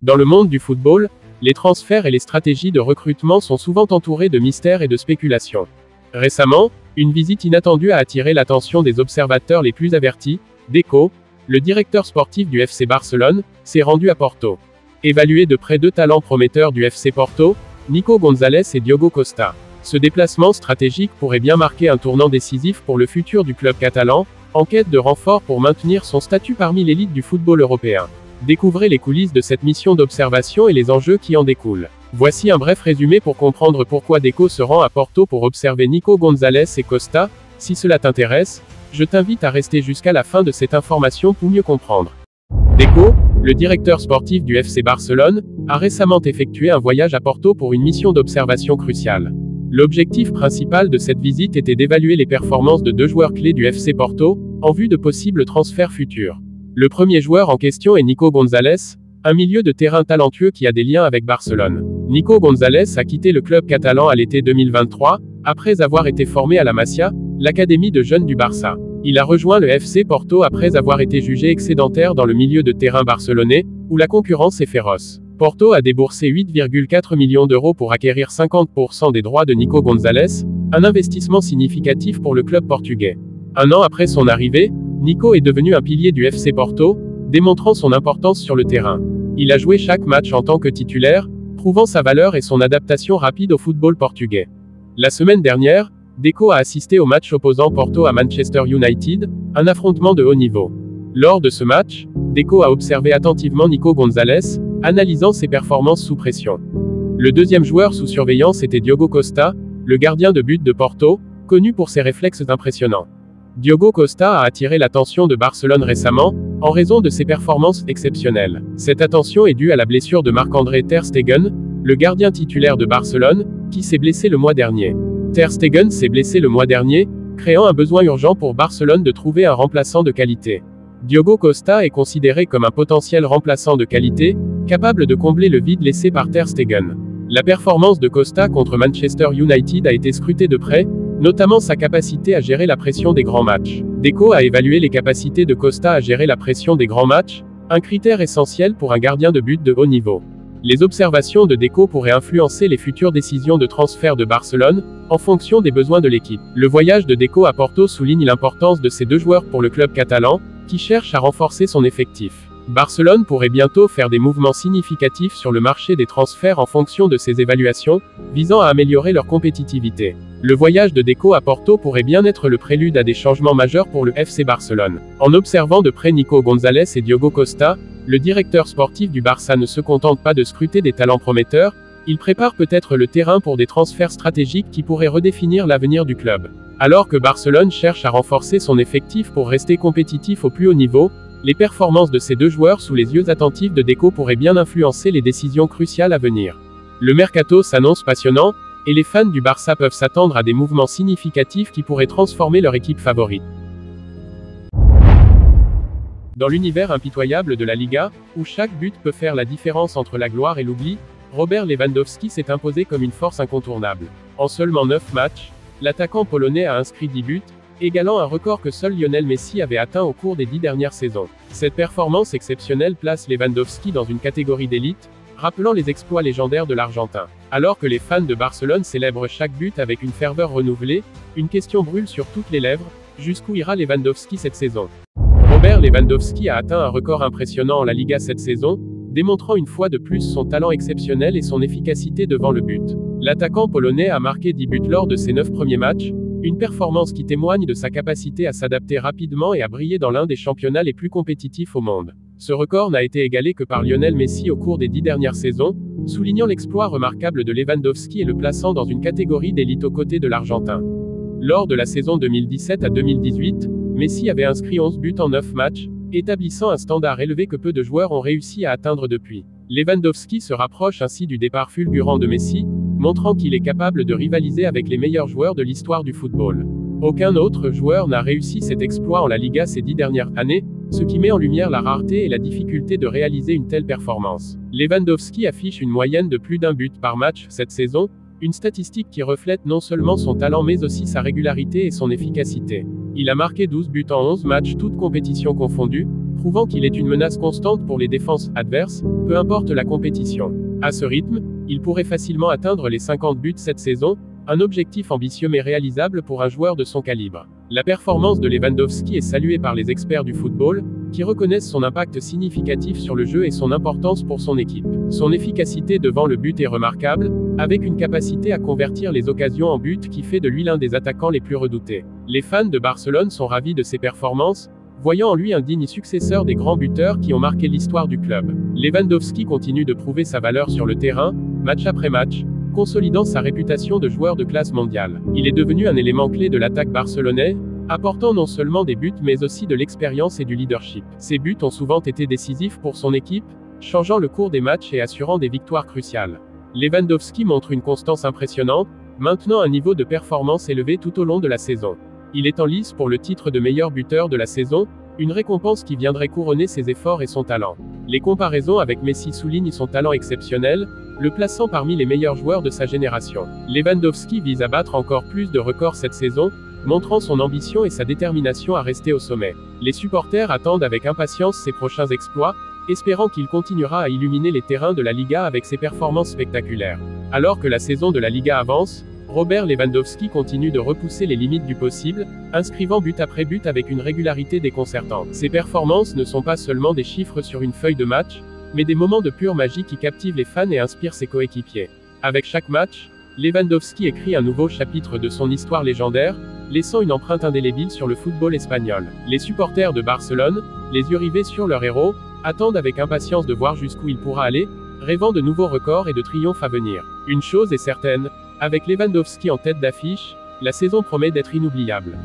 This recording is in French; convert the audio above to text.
Dans le monde du football, les transferts et les stratégies de recrutement sont souvent entourés de mystères et de spéculations. Récemment, une visite inattendue a attiré l'attention des observateurs les plus avertis. Deco, le directeur sportif du FC Barcelone, s'est rendu à Porto. Évalué de près deux talents prometteurs du FC Porto, Nico Gonzalez et Diogo Costa. Ce déplacement stratégique pourrait bien marquer un tournant décisif pour le futur du club catalan, en quête de renfort pour maintenir son statut parmi l'élite du football européen. Découvrez les coulisses de cette mission d'observation et les enjeux qui en découlent. Voici un bref résumé pour comprendre pourquoi Deco se rend à Porto pour observer Nico Gonzalez et Costa. Si cela t'intéresse, je t'invite à rester jusqu'à la fin de cette information pour mieux comprendre. Deco, le directeur sportif du FC Barcelone, a récemment effectué un voyage à Porto pour une mission d'observation cruciale. L'objectif principal de cette visite était d'évaluer les performances de deux joueurs clés du FC Porto, en vue de possibles transferts futurs. Le premier joueur en question est Nico Gonzalez, un milieu de terrain talentueux qui a des liens avec Barcelone. Nico Gonzalez a quitté le club catalan à l'été 2023, après avoir été formé à la Masia, l'académie de jeunes du Barça. Il a rejoint le FC Porto après avoir été jugé excédentaire dans le milieu de terrain barcelonais, où la concurrence est féroce. Porto a déboursé 8,4 millions d'euros pour acquérir 50% des droits de Nico Gonzalez, un investissement significatif pour le club portugais. Un an après son arrivée, Nico est devenu un pilier du FC Porto, démontrant son importance sur le terrain. Il a joué chaque match en tant que titulaire, prouvant sa valeur et son adaptation rapide au football portugais. La semaine dernière, Deco a assisté au match opposant Porto à Manchester United, un affrontement de haut niveau. Lors de ce match, Deco a observé attentivement Nico Gonzalez, analysant ses performances sous pression. Le deuxième joueur sous surveillance était Diogo Costa, le gardien de but de Porto, connu pour ses réflexes impressionnants. Diogo Costa a attiré l'attention de Barcelone récemment, en raison de ses performances exceptionnelles. Cette attention est due à la blessure de Marc-André Ter Stegen, le gardien titulaire de Barcelone, qui s'est blessé le mois dernier. Ter Stegen s'est blessé le mois dernier, créant un besoin urgent pour Barcelone de trouver un remplaçant de qualité. Diogo Costa est considéré comme un potentiel remplaçant de qualité, capable de combler le vide laissé par Ter Stegen. La performance de Costa contre Manchester United a été scrutée de près, notamment sa capacité à gérer la pression des grands matchs. Deco a évalué les capacités de Costa à gérer la pression des grands matchs, un critère essentiel pour un gardien de but de haut niveau. Les observations de Deco pourraient influencer les futures décisions de transfert de Barcelone, en fonction des besoins de l'équipe. Le voyage de Deco à Porto souligne l'importance de ces deux joueurs pour le club catalan, qui cherche à renforcer son effectif. Barcelone pourrait bientôt faire des mouvements significatifs sur le marché des transferts en fonction de ces évaluations, visant à améliorer leur compétitivité. Le voyage de Deco à Porto pourrait bien être le prélude à des changements majeurs pour le FC Barcelone. En observant de près Nico Gonzalez et Diogo Costa, le directeur sportif du Barça ne se contente pas de scruter des talents prometteurs, il prépare peut-être le terrain pour des transferts stratégiques qui pourraient redéfinir l'avenir du club. Alors que Barcelone cherche à renforcer son effectif pour rester compétitif au plus haut niveau, les performances de ces deux joueurs sous les yeux attentifs de Deco pourraient bien influencer les décisions cruciales à venir. Le mercato s'annonce passionnant, et les fans du Barça peuvent s'attendre à des mouvements significatifs qui pourraient transformer leur équipe favorite. Dans l'univers impitoyable de la Liga, où chaque but peut faire la différence entre la gloire et l'oubli, Robert Lewandowski s'est imposé comme une force incontournable. En seulement 9 matchs, l'attaquant polonais a inscrit 10 buts, égalant un record que seul Lionel Messi avait atteint au cours des 10 dernières saisons. Cette performance exceptionnelle place Lewandowski dans une catégorie d'élite, rappelant les exploits légendaires de l'Argentin. Alors que les fans de Barcelone célèbrent chaque but avec une ferveur renouvelée, une question brûle sur toutes les lèvres: jusqu'où ira Lewandowski cette saison? Robert Lewandowski a atteint un record impressionnant en la Liga cette saison, démontrant une fois de plus son talent exceptionnel et son efficacité devant le but. L'attaquant polonais a marqué 10 buts lors de ses 9 premiers matchs, une performance qui témoigne de sa capacité à s'adapter rapidement et à briller dans l'un des championnats les plus compétitifs au monde. Ce record n'a été égalé que par Lionel Messi au cours des 10 dernières saisons, soulignant l'exploit remarquable de Lewandowski et le plaçant dans une catégorie d'élite aux côtés de l'Argentin. Lors de la saison 2017 à 2018, Messi avait inscrit 11 buts en 9 matchs, établissant un standard élevé que peu de joueurs ont réussi à atteindre depuis. Lewandowski se rapproche ainsi du départ fulgurant de Messi, montrant qu'il est capable de rivaliser avec les meilleurs joueurs de l'histoire du football. Aucun autre joueur n'a réussi cet exploit en la Liga ces 10 dernières années, ce qui met en lumière la rareté et la difficulté de réaliser une telle performance. Lewandowski affiche une moyenne de plus d'un but par match cette saison, une statistique qui reflète non seulement son talent mais aussi sa régularité et son efficacité. Il a marqué 12 buts en 11 matchs toutes compétitions confondues, prouvant qu'il est une menace constante pour les défenses adverses, peu importe la compétition. À ce rythme, il pourrait facilement atteindre les 50 buts cette saison, un objectif ambitieux mais réalisable pour un joueur de son calibre. La performance de Lewandowski est saluée par les experts du football, qui reconnaissent son impact significatif sur le jeu et son importance pour son équipe. Son efficacité devant le but est remarquable, avec une capacité à convertir les occasions en but qui fait de lui l'un des attaquants les plus redoutés. Les fans de Barcelone sont ravis de ses performances, voyant en lui un digne successeur des grands buteurs qui ont marqué l'histoire du club. Lewandowski continue de prouver sa valeur sur le terrain, match après match, consolidant sa réputation de joueur de classe mondiale. Il est devenu un élément clé de l'attaque barcelonaise, apportant non seulement des buts mais aussi de l'expérience et du leadership. Ses buts ont souvent été décisifs pour son équipe, changeant le cours des matchs et assurant des victoires cruciales. Lewandowski montre une constance impressionnante, maintenant un niveau de performance élevé tout au long de la saison. Il est en lice pour le titre de meilleur buteur de la saison, une récompense qui viendrait couronner ses efforts et son talent. Les comparaisons avec Messi soulignent son talent exceptionnel, le plaçant parmi les meilleurs joueurs de sa génération. Lewandowski vise à battre encore plus de records cette saison, montrant son ambition et sa détermination à rester au sommet. Les supporters attendent avec impatience ses prochains exploits, espérant qu'il continuera à illuminer les terrains de la Liga avec ses performances spectaculaires. Alors que la saison de la Liga avance, Robert Lewandowski continue de repousser les limites du possible, inscrivant but après but avec une régularité déconcertante. Ses performances ne sont pas seulement des chiffres sur une feuille de match, mais des moments de pure magie qui captivent les fans et inspirent ses coéquipiers. Avec chaque match, Lewandowski écrit un nouveau chapitre de son histoire légendaire, laissant une empreinte indélébile sur le football espagnol. Les supporters de Barcelone, les yeux rivés sur leur héros, attendent avec impatience de voir jusqu'où il pourra aller, rêvant de nouveaux records et de triomphes à venir. Une chose est certaine, avec Lewandowski en tête d'affiche, la saison promet d'être inoubliable.